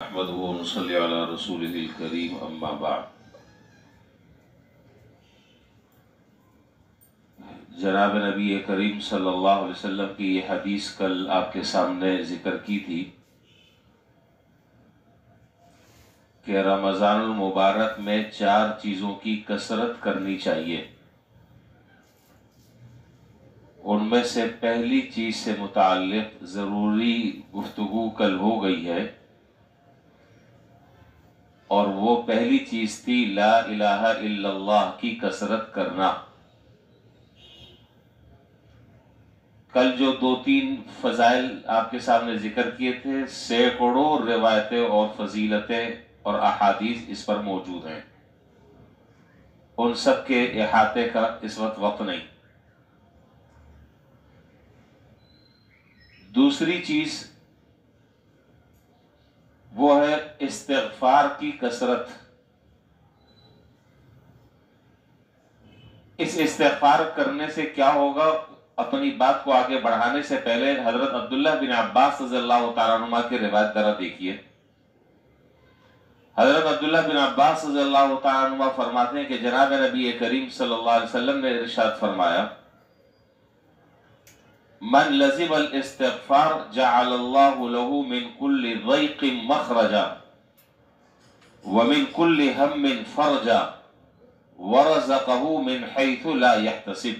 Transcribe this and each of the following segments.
نحمده ونصلي على رسوله الكريم اما بعد۔ جناب نبی کریم صلی اللہ علیہ وسلم کی یہ حدیث کل آپ کے سامنے ذکر کی تھی کہ رمضان المبارک میں 4 چیزوں کی کثرت کرنی چاہیے۔ ان میں سے پہلی چیز سے متعلق ضروری گفتگو کل ہو گئی ہے، اور وہ پہلی چیز تھی لا الہ الا اللہ کی کثرت کرنا۔ کل جو 2-3 فضائل آپ کے سامنے ذکر کیے تھے، سینکڑوں روایتیں اور فضیلتیں اور احادیث اس پر موجود ہیں، ان سب کے احاطے کا اس وقت نہیں۔ دوسری چیز وہ ہے استغفار کی کثرت۔ اس استغفار کرنے سے کیا ہوگا؟ اپنی بات کو آگے بڑھانے سے پہلے حضرت عبداللہ بن عباس رضی اللہ تعالیٰ عنہ کی روایت ذرا دیکھیے۔ حضرت عبداللہ بن عباس رضی اللہ تعالیٰ عنہ فرماتے ہیں کہ جناب نبی کریم صلی اللہ علیہ وسلم نے ارشاد فرمایا، من لزم الاستغفار جعل اللہ له من كل ضيق مخرجا ومن كل هم فرجا ورزقه من حيث لا يحتسب۔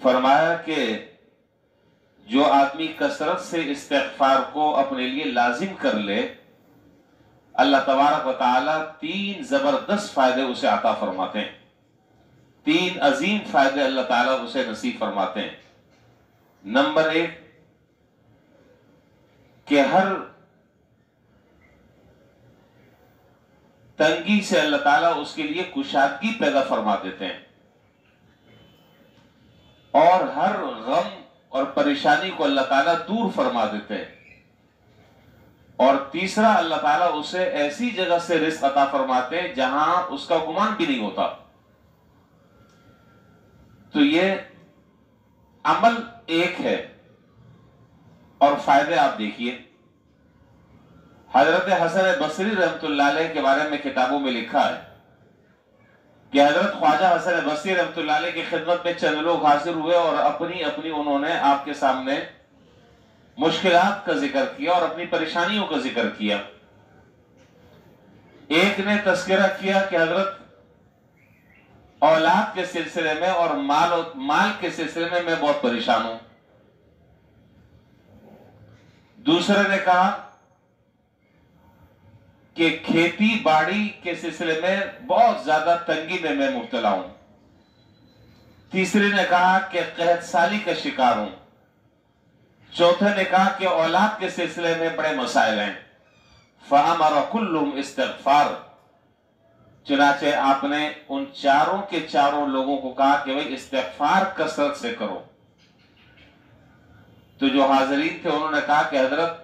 فرمایا کہ جو آدمی کثرت سے استغفار کو اپنے لیے لازم کر لے، اللہ تبارک و تعالی 3 زبردست فائدے اسے عطا فرماتے ہیں، 3 عظیم فائدے اللہ تعالیٰ اسے نصیب فرماتے ہیں۔ نمبر 1 کہ ہر تنگی سے اللہ تعالیٰ اس کے لیے کشادگی پیدا فرما دیتے ہیں، اور ہر غم اور پریشانی کو اللہ تعالیٰ دور فرما دیتے ہیں۔ اور تیسرا، اللہ تعالیٰ اسے ایسی جگہ سے رزق عطا فرماتے ہیں جہاں اس کا گمان بھی نہیں ہوتا۔ تو یہ عمل ایک ہے، اور فائدے آپ دیکھیے۔ حضرت حسن بصری رحمۃ اللہ علیہ کے بارے میں کتابوں میں لکھا ہے کہ حضرت خواجہ حسن بصری رحمۃ اللہ علیہ کی خدمت میں چند لوگ حاضر ہوئے اور اپنی انہوں نے آپ کے سامنے مشکلات کا ذکر کیا اور اپنی پریشانیوں کا ذکر کیا۔ ایک نے تذکرہ کیا کہ حضرت اولاد کے سلسلے میں اور مال کے سلسلے میں بہت پریشان ہوں۔ دوسرے نے کہا کہ کھیتی باڑی کے سلسلے میں بہت زیادہ تنگی میں میں مبتلا ہوں۔ تیسرے نے کہا کہ قحط سالی کا شکار ہوں۔ چوتھے نے کہا کہ اولاد کے سلسلے میں بڑے مسائل ہیں۔ فَأَمَرَ كُلُّهُمْ اسْتِغْفَارٍ، چنانچہ آپ نے ان چاروں کے چاروں لوگوں کو کہا کہ بھئی استغفار کثرت سے کرو۔ تو جو حاضرین تھے انہوں نے کہا کہ حضرت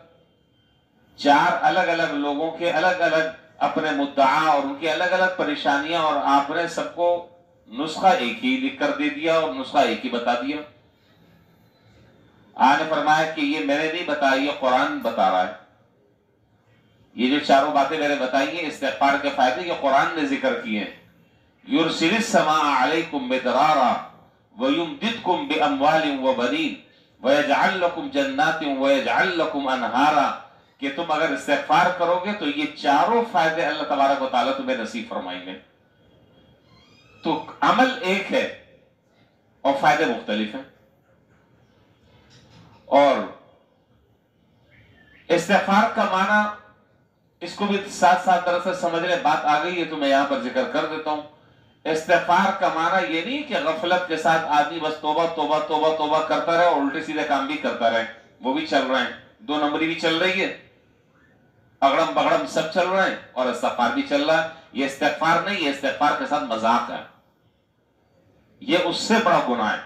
4 الگ الگ لوگوں کے الگ الگ اپنے مدعا اور ان کی الگ الگ پریشانیاں، اور آپ نے سب کو نسخہ ایک ہی لکھ کر دے دیا اور نسخہ ایک ہی بتا دیا۔ آپ نے فرمایا کہ یہ میں نے نہیں بتایا، یہ قرآن بتا رہا ہے۔ یہ جو چاروں باتیں میں نے بتائی ہیں استغفار کے فائدے، یہ قرآن نے ذکر کیے ہیں۔ یرسل السماء علیکم مدرارا ویمددکم باموال وبنین ویجعل لکم جنات ویجعل لکم انہارا، کہ تم اگر استغفار کرو گے تو یہ چاروں فائدے اللہ تبارک و تعالیٰ تمہیں نصیب فرمائیں گے۔ تو عمل ایک ہے اور فائدے مختلف ہیں، اور استغفار کا معنی اس کو بھی ساتھ ساتھ طرح سے سمجھنے بات آ گئی ہے تو میں یہاں پر ذکر کر دیتا ہوں۔ استغفار کا معنی یہ نہیں کہ غفلت کے ساتھ آدمی بس توبہ توبہ توبہ توبہ کرتا رہے اور الٹے سیدھے کام بھی کرتا رہے، وہ بھی چل رہے ہیں، 2 نمبری بھی چل رہی ہے، اگڑم بگڑم سب چل رہے ہیں، اور استغفار بھی چل رہا ہے۔ یہ استغفار نہیں، یہ استغفار کے ساتھ مذاق ہے، یہ اس سے بڑا گناہ ہے۔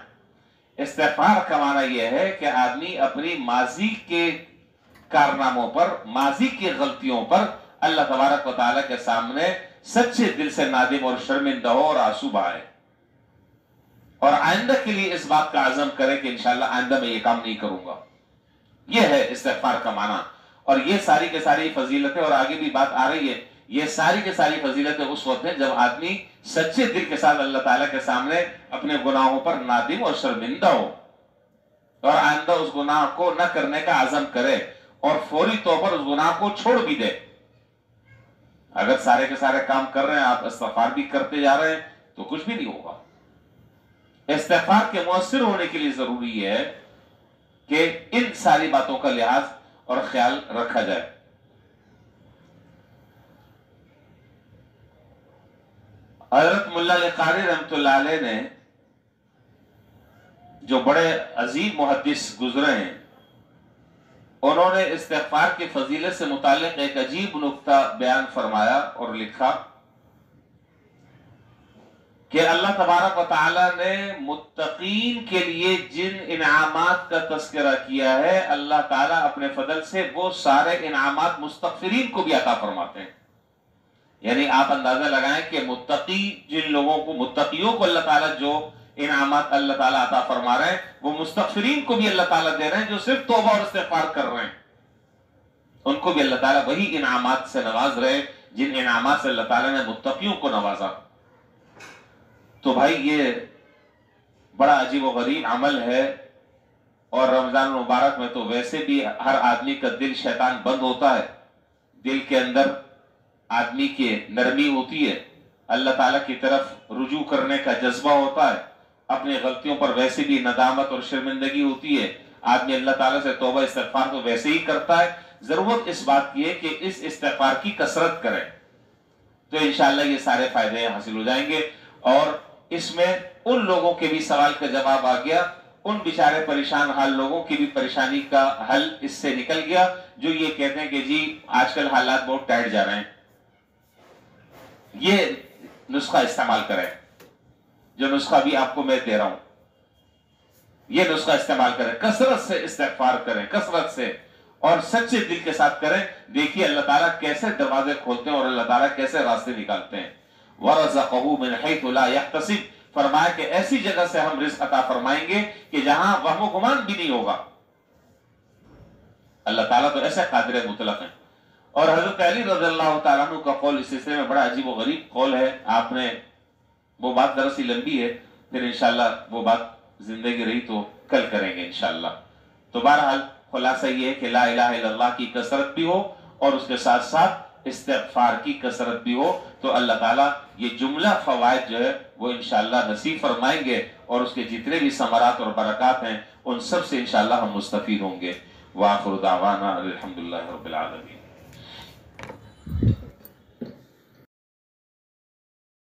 استغفار کا معنی یہ ہے کہ آدمی اپنی ماضی کے کارناموں پر، ماضی کی غلطیوں پر اللہ تبارک و تعالیٰ کے سامنے سچے دل سے نادم اور شرمندہ ہو اور آنسو بہائے، اور آئندہ کے لیے اس بات کا عزم کرے کہ انشاءاللہ آئندہ میں یہ کام نہیں کروں گا۔ یہ ہے استغفار کا معنی۔ اور یہ ساری کے ساری فضیلتیں، اور آگے بھی بات آ رہی ہے، یہ ساری کے ساری فضیلتیں اس وقت ہیں جب آدمی سچے دل کے ساتھ اللہ تعالیٰ کے سامنے اپنے گناہوں پر نادم اور شرمندہ ہو، اور آئندہ اس گناہ کو نہ کرنے کا عزم کرے، اور فوری طور پر اس گناہ کو چھوڑ بھی دے۔ اگر سارے کے سارے کام کر رہے ہیں، آپ استغفار بھی کرتے جا رہے ہیں، تو کچھ بھی نہیں ہوگا۔ استغفار کے مؤثر ہونے کے لیے ضروری ہے کہ ان ساری باتوں کا لحاظ اور خیال رکھا جائے۔ حضرت ملا علی قاری رحمۃ اللہ علیہ نے، جو بڑے عظیم محدث گزرے ہیں، انہوں نے استغفار کی فضیلت سے متعلق ایک عجیب نکتہ بیان فرمایا اور لکھا کہ اللہ تبارک و تعالی نے متقین کے لیے جن انعامات کا تذکرہ کیا ہے، اللہ تعالیٰ اپنے فضل سے وہ سارے انعامات مستغفرین کو بھی عطا فرماتے ہیں۔ یعنی آپ اندازہ لگائیں کہ متقی جن لوگوں کو، متقیوں کو اللہ تعالیٰ جو انعامات اللہ تعالیٰ عطا فرما رہے ہیں، وہ مستغفرین کو بھی اللہ تعالیٰ دے رہے ہیں جو صرف توبہ اور استغفار کر رہے ہیں، ان کو بھی اللہ تعالیٰ وہی انعامات سے نواز رہے جن انعامات سے اللہ تعالیٰ نے متقیوں کو نوازا۔ تو بھائی یہ بڑا عجیب و غریب عمل ہے، اور رمضان المبارک میں تو ویسے بھی ہر آدمی کا دل شیطان بند ہوتا ہے، دل کے اندر آدمی کی نرمی ہوتی ہے، اللہ تعالیٰ کی طرف رجوع کرنے کا جذبہ ہوتا ہے، اپنی غلطیوں پر ویسے بھی ندامت اور شرمندگی ہوتی ہے، آدمی اللہ تعالیٰ سے توبہ استغفار تو ویسے ہی کرتا ہے۔ ضرورت اس بات کی ہے کہ اس استغفار کی کثرت کریں، تو انشاءاللہ یہ سارے فائدے حاصل ہو جائیں گے۔ اور اس میں ان لوگوں کے بھی سوال کا جواب آ گیا، ان بیچارے پریشان حال لوگوں کی بھی پریشانی کا حل اس سے نکل گیا، جو یہ کہتے ہیں کہ جی آج کل حالات بہت ٹائٹ جا رہے ہیں۔ یہ نسخہ استعمال کریں، جو نسخہ بھی آپ کو میں دے رہا ہوں، یہ نسخہ استعمال کریں، کثرت سے استغفار کریں، کثرت سے اور سچے دل کے ساتھ کریں۔ دیکھیے اللہ تعالیٰ کیسے دروازے کھولتے ہیں اور اللہ تعالیٰ کیسے راستے نکالتے ہیں۔ وَرَزَقَهُ مِنْ حَيْثُ لَا يَحْتَسِبُ، فرمایا کہ ایسی جگہ سے ہم رزق عطا فرمائیں گے کہ جہاں وہم و گمان بھی نہیں ہوگا۔ اللہ تعالیٰ تو ایسے قادر مطلق ہیں۔ اور حضرت علی رضی اللہ تعالیٰ عنہ کا قول اس سلسلے میں بڑا عجیب و غریب قول ہے، آپ نے وہ بات درسی لمبی ہے، پھر انشاءاللہ وہ بات زندگی رہی تو کل کریں گے انشاءاللہ۔ تو بہرحال خلاصہ یہ ہے کہ لا الہ الا اللہ کی کثرت بھی ہو اور اس کے ساتھ ساتھ استغفار کی کثرت بھی ہو، تو اللہ تعالیٰ یہ جملہ فوائد جو ہے وہ انشاءاللہ نصیب فرمائیں گے، اور اس کے جتنے بھی ثمرات اور برکات ہیں ان سب سے انشاءاللہ ہم مستفید ہوں گے۔ وآخر دعوانا الحمدللہ رب العالمین۔